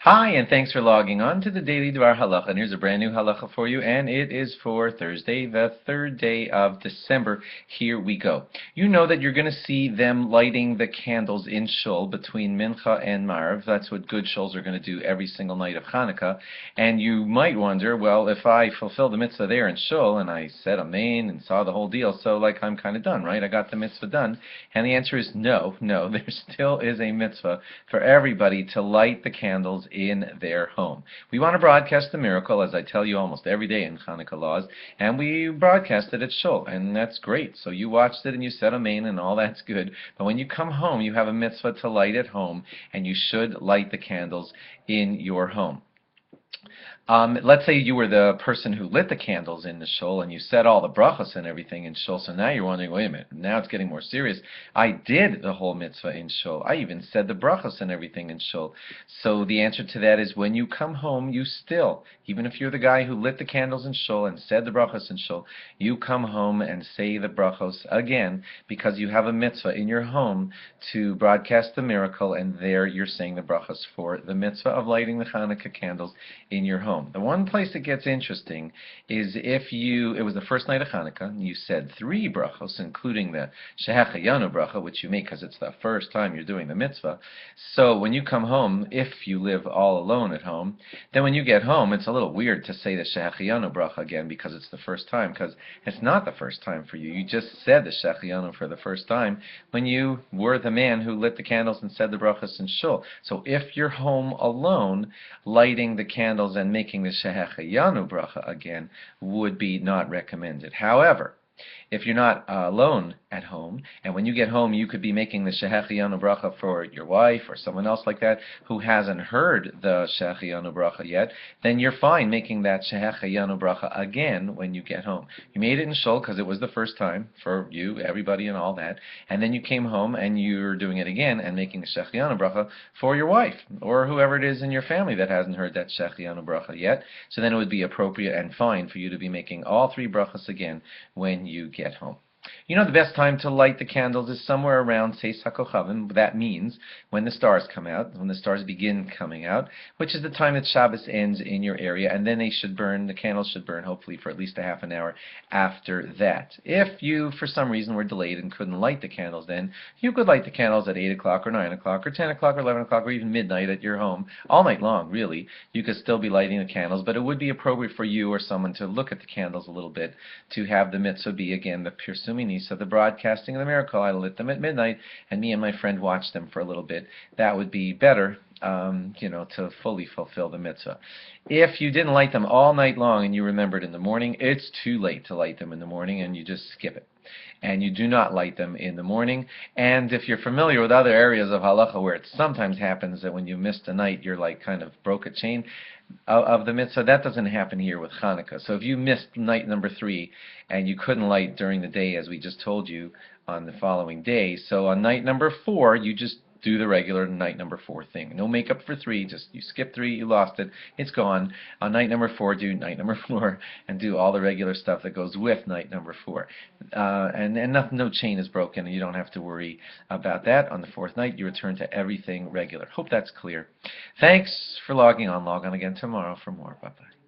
Hi, and thanks for logging on to the Daily DVAR Halacha. And here's a brand new halacha for you, and it is for Thursday, the third day of December. Here we go. You know that you're going to see them lighting the candles in Shul between Mincha and Marav. That's what good Shuls are going to do every single night of Hanukkah. And you might wonder, well, if I fulfill the mitzvah there in Shul, and I said amen and saw the whole deal, so like I'm kind of done, right? I got the mitzvah done. And the answer is no, there still is a mitzvah for everybody to light the candles in their home. We want to broadcast the miracle, as I tell you almost every day in Hanukkah laws, and we broadcast it at Shul, and that's great. So you watched it and you said amen, and all that's good. But when you come home, you have a mitzvah to light at home, and you should light the candles in your home. Let's say you were the person who lit the candles in the shul and you said all the brachos and everything in shul, so now you're wondering, wait a minute, now it's getting more serious. I did the whole mitzvah in shul. I even said the brachos and everything in shul. So the answer to that is when you come home, you still, even if you're the guy who lit the candles in shul and said the brachos in shul, you come home and say the brachos again because you have a mitzvah in your home to broadcast the miracle, and there you're saying the brachos for the mitzvah of lighting the Hanukkah candles in your home. The one place it gets interesting is if it was the first night of Hanukkah, and you said 3 brachos, including the Shehecheyanu bracha, which you make because it's the first time you're doing the mitzvah. So when you come home, if you live all alone at home, then when you get home, it's a little weird to say the Shehecheyanu bracha again because it's the first time, because it's not the first time for you. You just said the Shehecheyanu for the first time when you were the man who lit the candles and said the brachos in shul. So if you're home alone, lighting the candles and making the Shehecheyanu bracha again would be not recommended. However, if you're not alone at home, and when you get home you could be making the Shehecheyanu bracha for your wife or someone else like that who hasn't heard the Shehecheyanu bracha yet, then you're fine making that Shehecheyanu bracha again when you get home. You made it in shul because it was the first time for you, everybody, and all that, and then you came home and you're doing it again and making the Shehecheyanu bracha for your wife or whoever it is in your family that hasn't heard that Shehecheyanu bracha yet. So then it would be appropriate and fine for you to be making all 3 brachas again when you get home. You know, the best time to light the candles is somewhere around Seis HaKochavim. That means when the stars come out, when the stars begin coming out, which is the time that Shabbos ends in your area, and then they should burn, the candles should burn hopefully for at least a half an hour after that. If you, for some reason, were delayed and couldn't light the candles then, you could light the candles at 8 o'clock or 9 o'clock or 10 o'clock or 11 o'clock or even midnight at your home, all night long, really. You could still be lighting the candles, but it would be appropriate for you or someone to look at the candles a little bit to have the mitzvah be, again, the Pirsumini, so the broadcasting of the miracle. I lit them at midnight, and me and my friend watched them for a little bit. That would be better, to fully fulfill the mitzvah. If you didn't light them all night long and you remembered in the morning, it's too late to light them in the morning, and you just skip it. And you do not light them in the morning. And if you're familiar with other areas of halacha where it sometimes happens that when you missed a night, you're like kind of broke a chain of the mitzvah, that doesn't happen here with Hanukkah. So if you missed night number 3 and you couldn't light during the day, as we just told you, on the following day, so on night number 4, you just do the regular night number 4 thing. No makeup for 3, just you skip 3, you lost it, it's gone. On night number 4, do night number 4 and do all the regular stuff that goes with night number 4. And no chain is broken, and you don't have to worry about that. On the 4th night, you return to everything regular. Hope that's clear. Thanks for logging on. Log on again tomorrow for more. Bye-bye.